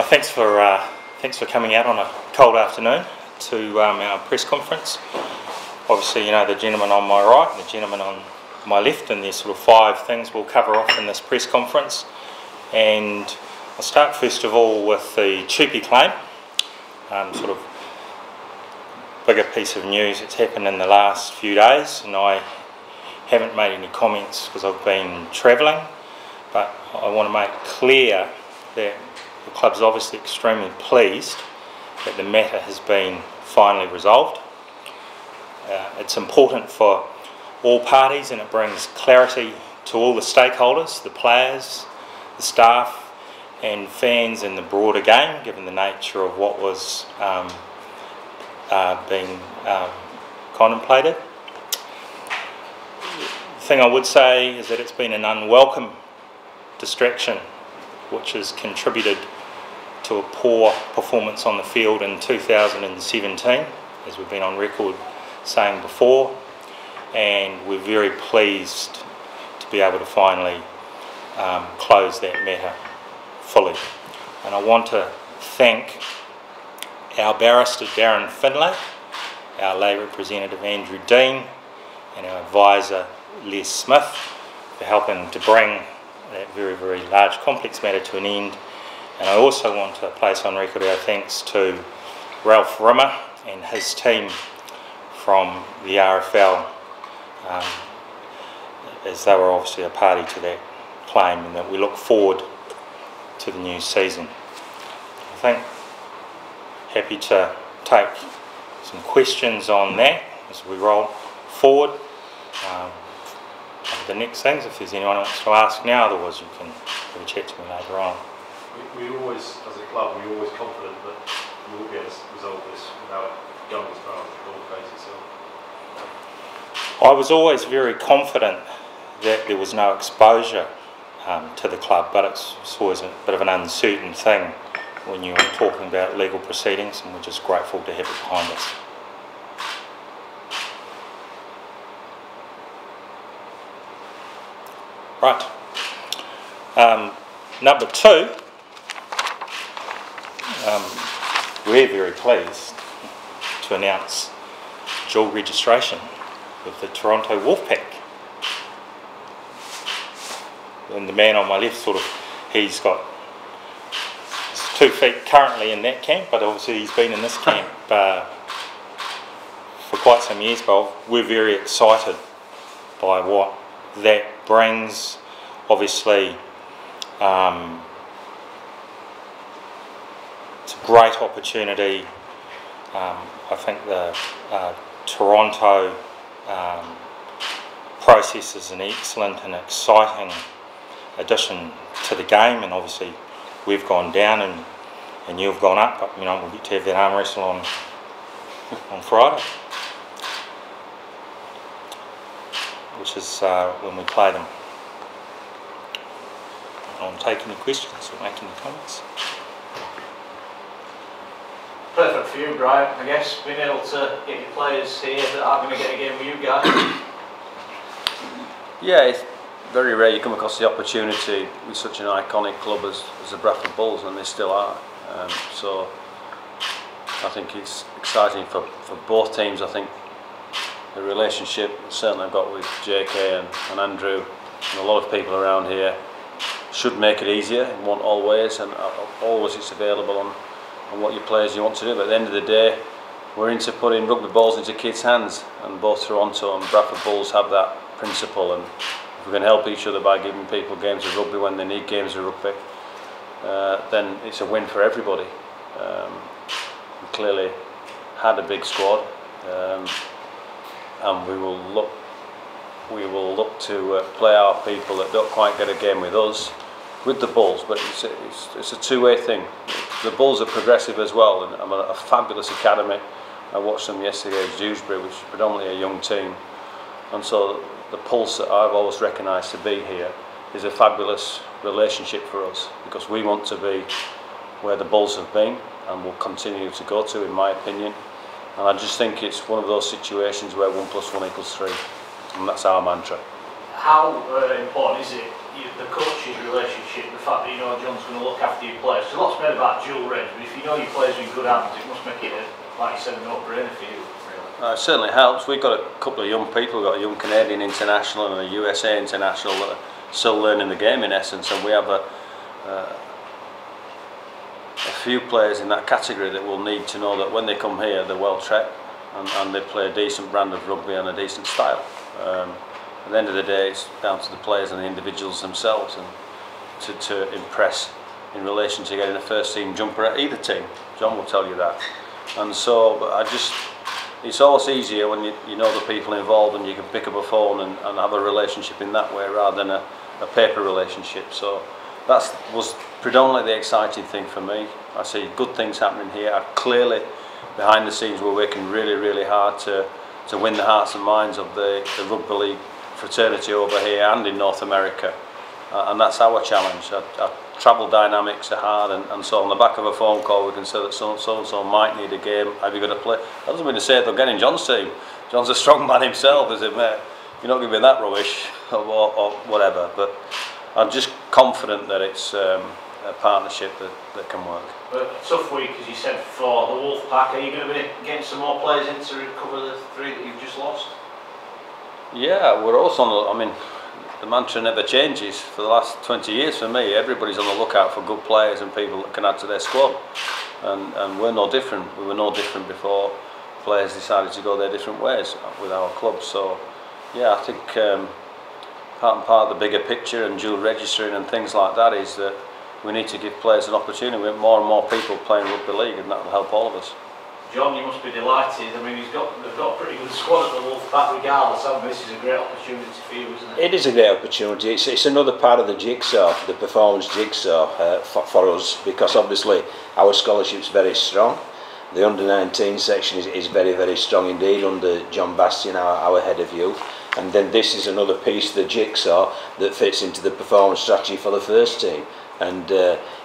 Thanks for coming out on a cold afternoon to our press conference. Obviously, you know, the gentleman on my right and the gentleman on my left, and there's sort of 5 things we'll cover off in this press conference. And I'll start first of all with the Chupi claim, sort of bigger piece of news that's happened in the last few days, and I haven't made any comments because I've been travelling, but I want to make clear that the club's obviously extremely pleased that the matter has been finally resolved. It's important for all parties, and it brings clarity to all the stakeholders, the players, the staff and fans in the broader game, given the nature of what was being contemplated. The thing I would say is that it's been an unwelcome distraction which has contributed to a poor performance on the field in 2017, as we've been on record saying before, and we're very pleased to be able to finally close that matter fully. And I want to thank our barrister Darren Finlay, our lay representative Andrew Dean, and our advisor Les Smith for helping to bring that very, very large complex matter to an end. And I also want to place on record our thanks to Ralph Rimmer and his team from the RFL, as they were obviously a party to that claim, and that we look forward to the new season. I think happy to take some questions on that as we roll forward. The next things, if there's anyone who wants to ask now, otherwise you can have a chat to me later on. We always, as a club, we're always confident that we will get us resolve this without going as far as the court case itself. I was always very confident that there was no exposure to the club, but it's always a bit of an uncertain thing when you're talking about legal proceedings, and we're just grateful to have it behind us. Right. Number 2, we're very pleased to announce dual registration with the Toronto Wolfpack. And the man on my left, he's got 2 feet currently in that camp, but obviously he's been in this camp for quite some years. But we're very excited by what that brings. Obviously, it's a great opportunity. I think the Toronto process is an excellent and exciting addition to the game, and obviously we've gone down and you've gone up, but you know, we'll get to have that arm wrestle on Friday, which is when we play them. I'll take any questions or make any comments. Perfect for you, Brian, I guess, being able to get your players here that are going to get a game with you guys. Yeah, it's very rare you come across the opportunity with such an iconic club as the Bradford Bulls, and they still are. So I think it's exciting for both teams. I think the relationship certainly I've got with JK and Andrew and a lot of people around here should make it easier. It won't always, and always it's available on what your players you want to do. But at the end of the day, we're into putting rugby balls into kids' hands, and both Toronto and Bradford Bulls have that principle. And if we can help each other by giving people games of rugby when they need games of rugby, then it's a win for everybody. We clearly had a big squad, and we will look to play our people that don't quite get a game with us, with the Bulls. But it's a two-way thing. The Bulls are progressive as well, and a fabulous academy. I watched them yesterday at Dewsbury, which is predominantly a young team, and so the pulse that I've always recognised to be here is a fabulous relationship for us, because we want to be where the Bulls have been and will continue to go to, in my opinion. And I just think it's one of those situations where 1 + 1 = 3, and that's our mantra. How important is it, the coach's relationship, the fact that you know John's going to look after your players. So lots made about dual reg, but if you know your players are in good hands, it must make it, like you said, a no-brainer for you. Really. It certainly helps. We've got a couple of young people. We've got a young Canadian international and a USA international that are still learning the game in essence, and we have a few players in that category that will need to know that when they come here they're well trained and they play a decent brand of rugby and a decent style. At the end of the day, it's down to the players and the individuals themselves and to impress in relation to getting a first team jumper at either team. John will tell you that. And so, but it's always easier when you know the people involved and you can pick up a phone and have a relationship in that way rather than a paper relationship. So that was predominantly the exciting thing for me. I see good things happening here. Clearly, behind the scenes, we're working really, really hard to win the hearts and minds of the rugby league fraternity over here and in North America, and that's our challenge. Our travel dynamics are hard, and so on the back of a phone call we can say that so and so might need a game. Have you got to play? That doesn't mean to say they'll get in John's team. John's a strong man himself, is it, mate? You're not going to be that rubbish or whatever. But I'm just confident that it's a partnership that can work. But a tough week, as you said before, the Wolfpack. Are you going to be getting some more players in to recover the 3 that you've just lost? Yeah, we're also on the, I mean, the mantra never changes. For the last 20 years for me, everybody's on the lookout for good players and people that can add to their squad. And we're no different. We were no different before players decided to go their different ways with our club. So, yeah, I think part of the bigger picture and dual registering and things like that is that we need to give players an opportunity. We have more and more people playing rugby league, and that will help all of us. John, you must be delighted. I mean, they've got a pretty good squad at the Wolfpack regardless. This is a great opportunity for you, isn't it? It is a great opportunity. It's another part of the jigsaw, the performance jigsaw for us, because obviously our scholarship's very strong. The under-19 section is very, very strong indeed under John Bastian, our head of youth. And then this is another piece of the jigsaw that fits into the performance strategy for the first team. And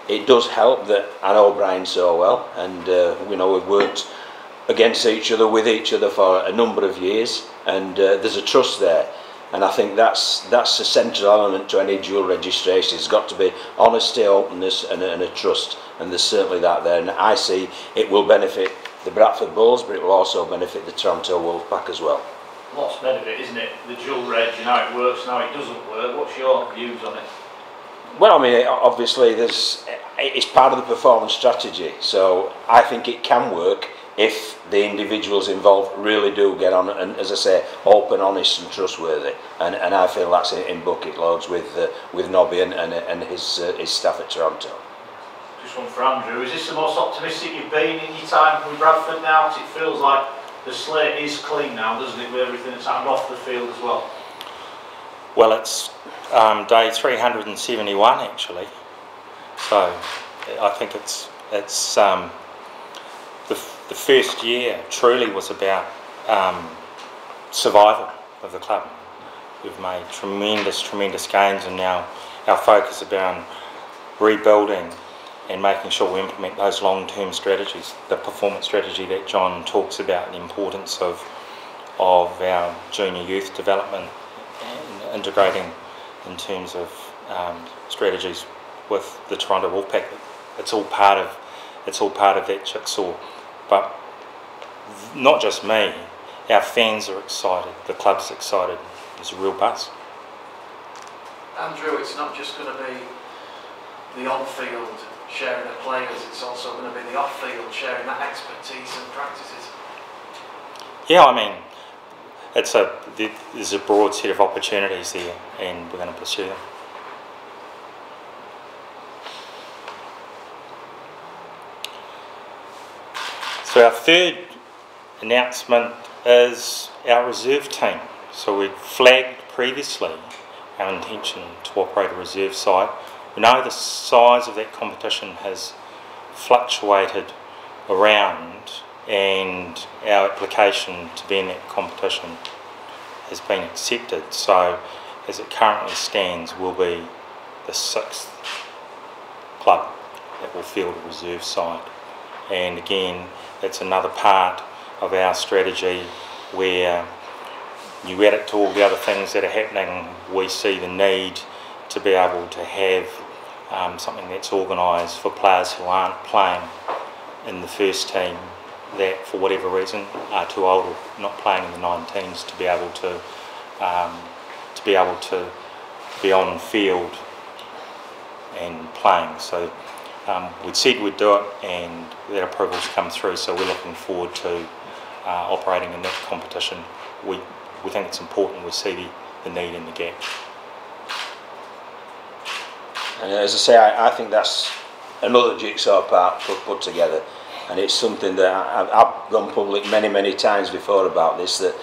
it does help that I know Brian so well, and we know we've worked against each other, with each other for a number of years, and there's a trust there. And I think that's a central element to any dual registration. It's got to be honesty, openness and a trust, and there's certainly that there. And I see it will benefit the Bradford Bulls, but it will also benefit the Toronto Wolfpack as well. Lots of benefit, isn't it? The dual reg and how it works and how it doesn't work. What's your views on it? Well, I mean, obviously it's part of the performance strategy, so I think it can work if the individuals involved really do get on and, as I say, open, honest and trustworthy, and I feel that's in bucket loads with Nobby and his staff at Toronto. Just one for Andrew. Is this the most optimistic you've been in your time with Bradford now? Because it feels like the slate is clean now, doesn't it, with everything that's happened off the field as well? Well, it's day 371 actually, so I think it's the first year truly was about survival of the club. We've made tremendous gains, and now our focus is about rebuilding and making sure we implement those long-term strategies, the performance strategy that John talks about, the importance of our junior youth development and integrating in terms of strategies with the Toronto Wolfpack. It's all part of that jigsaw. But not just me, our fans are excited, the club's excited. There's a real buzz. Andrew, it's not just going to be the on-field sharing of players, it's also going to be the off-field sharing that expertise and practices. Yeah, I mean, there's a broad set of opportunities there, and we're going to pursue them. So our third announcement is our reserve team. So we flagged previously our intention to operate a reserve side. We know the size of that competition has fluctuated around, and our application to be in that competition has been accepted. So as it currently stands, we'll be the 6th club that will field a reserve side. And again, that's another part of our strategy where you add it to all the other things that are happening. We see the need to be able to have something that's organised for players who aren't playing in the first team that for whatever reason are too old or not playing in the 19s to be able to be on field and playing. So we'd said we'd do it, and that approval's come through, so we're looking forward to operating in that competition. We think it's important, we see the need and the gap. And as I say, I think that's another jigsaw part put together, and it's something that I've gone public many times before about this, that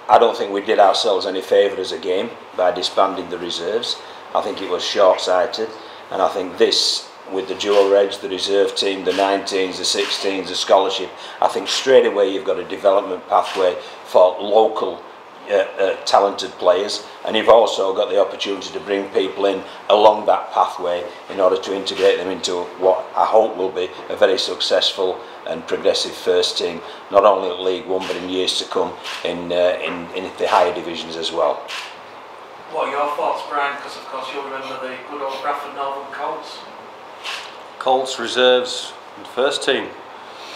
I don't think we did ourselves any favour as a game by disbanding the reserves. I think it was short-sighted, and I think this, with the dual reg, the reserve team, the 19s, the 16s, the scholarship, I think straight away you've got a development pathway for local talented players, and you've also got the opportunity to bring people in along that pathway in order to integrate them into what I hope will be a very successful and progressive first team, not only at League One but in years to come in the higher divisions as well. What are your thoughts, Brian? Because of course you'll remember the good old Bradford Northern Colts. Colts reserves and first team.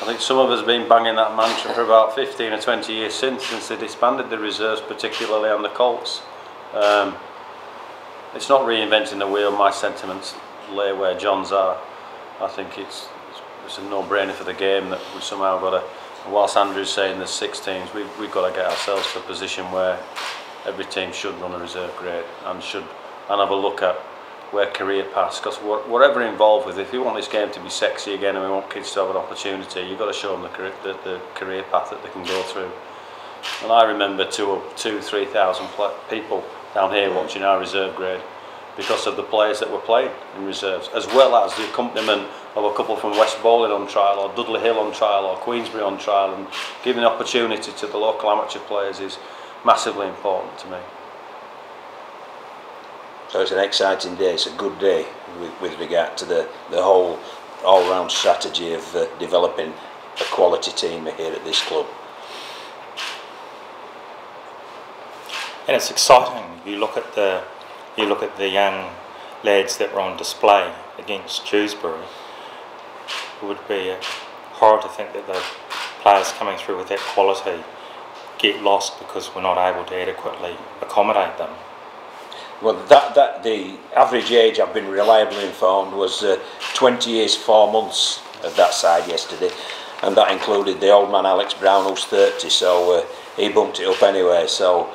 I think some of us have been banging that mantra for about 15 or 20 years since they disbanded the reserves, particularly on the Colts. It's not reinventing the wheel. My sentiments lay where John's are. I think it's a no-brainer for the game that we somehow got to, whilst Andrew's saying there's 6 teams, we've got to get ourselves to a position where every team should run a reserve grade and have a look at where career paths, because whatever involved with it, if you want this game to be sexy again and we want kids to have an opportunity, you've got to show them the career path that they can go through. And I remember 2,000-3,000 people down here watching our reserve grade because of the players that were playing in reserves, as well as the accompaniment of a couple from West Bowling on trial, or Dudley Hill on trial, or Queensbury on trial, and giving opportunity to the local amateur players is massively important to me. So it's an exciting day, it's a good day with regard to the whole all-round strategy of developing a quality team here at this club. And it's exciting. You look at the young lads that were on display against Dewsbury. It would be horrible to think that the players coming through with that quality get lost because we're not able to adequately accommodate them. Well, the average age, I've been reliably informed, was 20 years 4 months of that side yesterday, and that included the old man Alex Brown, who's 30, so he bumped it up anyway. So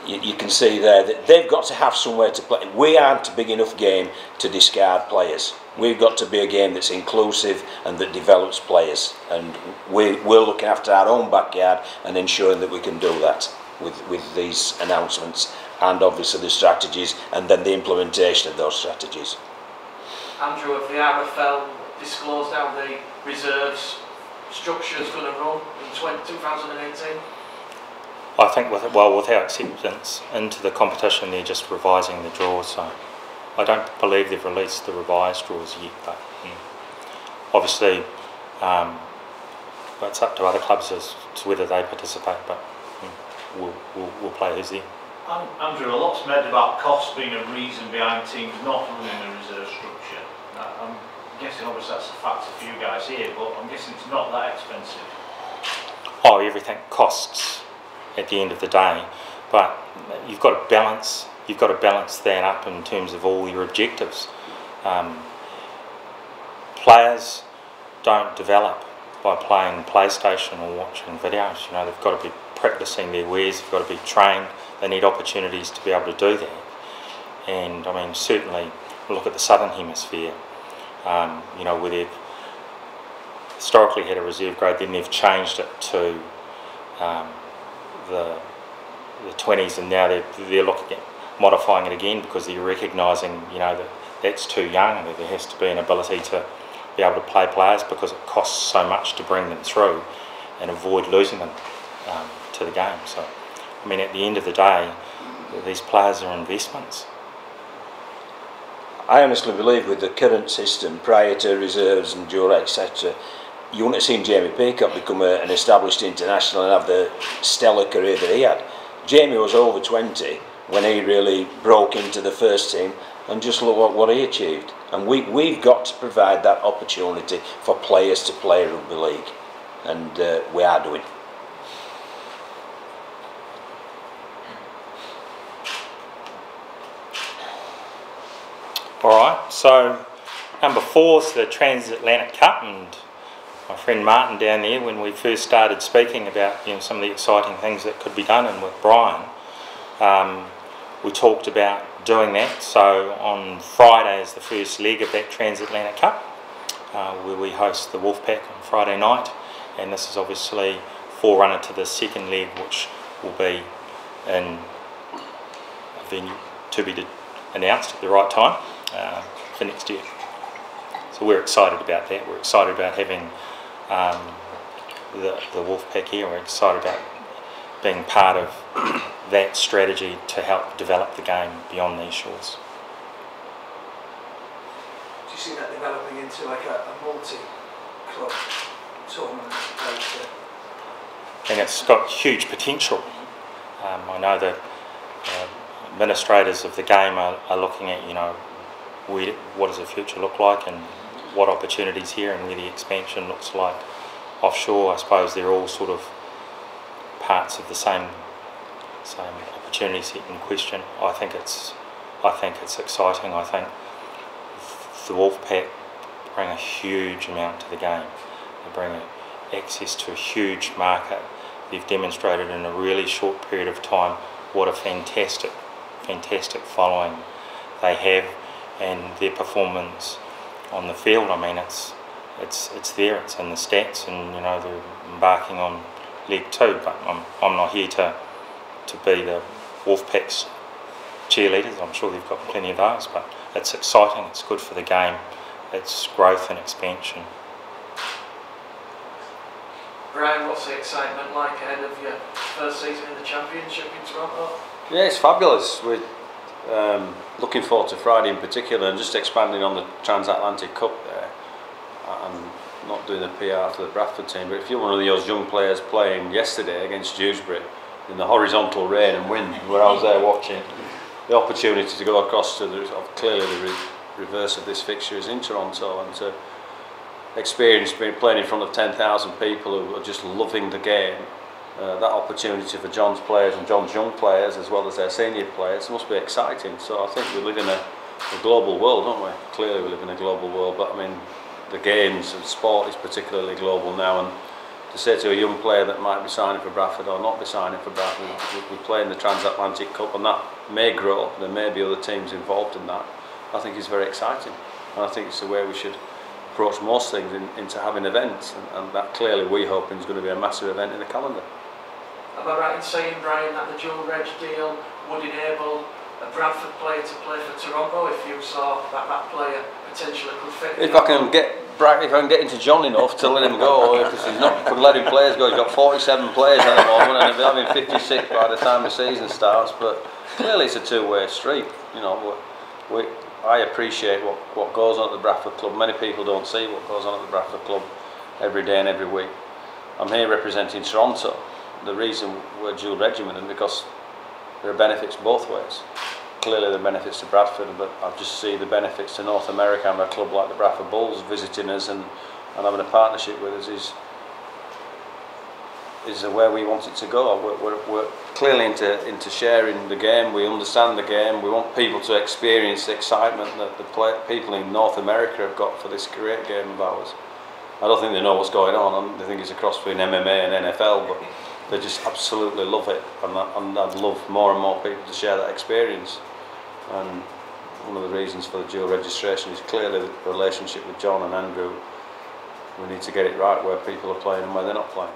you can see there that they've got to have somewhere to play. We aren't a big enough game to discard players. We've got to be a game that's inclusive and that develops players, and we're looking after our own backyard and ensuring that we can do that with these announcements, and obviously the strategies and then the implementation of those strategies. Andrew, have the RFL disclosed how the reserves structure is going to run in 2018? I think with our acceptance into the competition, they're just revising the draws. So I don't believe they've released the revised draws yet, but obviously it's up to other clubs as to whether they participate. But we'll play who's there. Andrew, a lot's made about cost being a reason behind teams not running a reserve structure. I'm guessing obviously that's a factor for you guys here, but I'm guessing it's not that expensive. Oh, everything costs at the end of the day, but you've got to balance. You've got to balance that up in terms of all your objectives. Players don't develop by playing PlayStation or watching videos. You know, they've got to be practicing their wares. They've got to be trained. They need opportunities to be able to do that. And I mean, certainly, look at the Southern Hemisphere. You know, where they've historically had a reserve grade, then they've changed it to the 20s, and now they're looking at modifying it again because they're recognising, you know, that that's too young. That there has to be an ability to be able to play players because it costs so much to bring them through and avoid losing them to the game. So, I mean, at the end of the day, these players are investments. I honestly believe with the current system, prior to reserves and dual, etc., you wouldn't have seen Jamie Peacock become an established international and have the stellar career that he had. Jamie was over 20 when he really broke into the first team, and just look what he achieved. And we've got to provide that opportunity for players to play rugby league, and we are doing. Alright, so number 4 is the Transatlantic Cup, and my friend Martin down there, when we first started speaking about some of the exciting things that could be done, and with Brian, we talked about doing that. So on Friday is the first leg of that Transatlantic Cup, where we host the Wolfpack on Friday night, and this is obviously forerunner to the second leg, which will be in a venue to be announced at the right time for next year. So we're excited about that. We're excited about having the Wolfpack here. We're excited about being part of that strategy to help develop the game beyond these shores. Do you see that developing into like a multi-club tournament? And it's got huge potential. I know that administrators of the game are looking at, what does the future look like, and what opportunities here, and where the expansion looks like offshore. I suppose they're all sort of parts of the same opportunity set in question. I think it's exciting. I think the Wolfpack bring a huge amount to the game. They bring access to a huge market. They've demonstrated in a really short period of time what a fantastic following they have, and their performance on the field. I mean, it's there. It's in the stats, and they're embarking on League 2. But I'm not here to be the Wolfpack's cheerleaders. I'm sure they've got plenty of those, but it's exciting. It's good for the game. It's growth and expansion. Brian, what's the excitement like ahead of your first season in the Championship in Toronto? Yeah, it's fabulous. We're looking forward to Friday in particular, and just expanding on the Transatlantic Cup there. I'm not doing the PR for the Bradford team, but if you're one of those young players playing yesterday against Dewsbury in the horizontal rain and wind, where I was there watching, the opportunity to go across to clearly the reverse of this fixture is in Toronto, and to experience playing in front of 10,000 people who are just loving the game. That opportunity for John's players and John's young players, as well as their senior players, must be exciting. So I think we live in a global world, don't we? Clearly we live in a global world, but I mean, the games and sport is particularly global now, and to say to a young player that might be signing for Bradford or not be signing for Bradford, we play in the Transatlantic Cup, and that may grow, there may be other teams involved in that. I think it's very exciting, and I think it's the way we should approach most things into having events, and that clearly we hope is going to be a massive event in the calendar. Am I right in saying, Brian, that the dual reg deal would enable a Bradford player to play for Toronto if you saw that player potentially could fit? If I can get into John enough to let him go, because he's not could let him players go. He's got 47 players at the moment, and he'll be having 56 by the time the season starts. But clearly, it's a two-way street. I appreciate what goes on at the Bradford Club. Many people don't see what goes on at the Bradford Club every day and every week. I'm here representing Toronto. The reason we're dual regimented is because there are benefits both ways. Clearly there are benefits to Bradford, but I just see the benefits to North America, and a club like the Bradford Bulls visiting us and having a partnership with us is where we want it to go. We're clearly into sharing the game. We understand the game. We want people to experience the excitement that the people in North America have got for this great game of ours. I don't think they know what's going on. They think it's a cross between MMA and NFL, but they just absolutely love it, and I'd love more and more people to share that experience. And one of the reasons for the dual registration is clearly the relationship with John and Andrew. We need to get it right where people are playing and where they're not playing.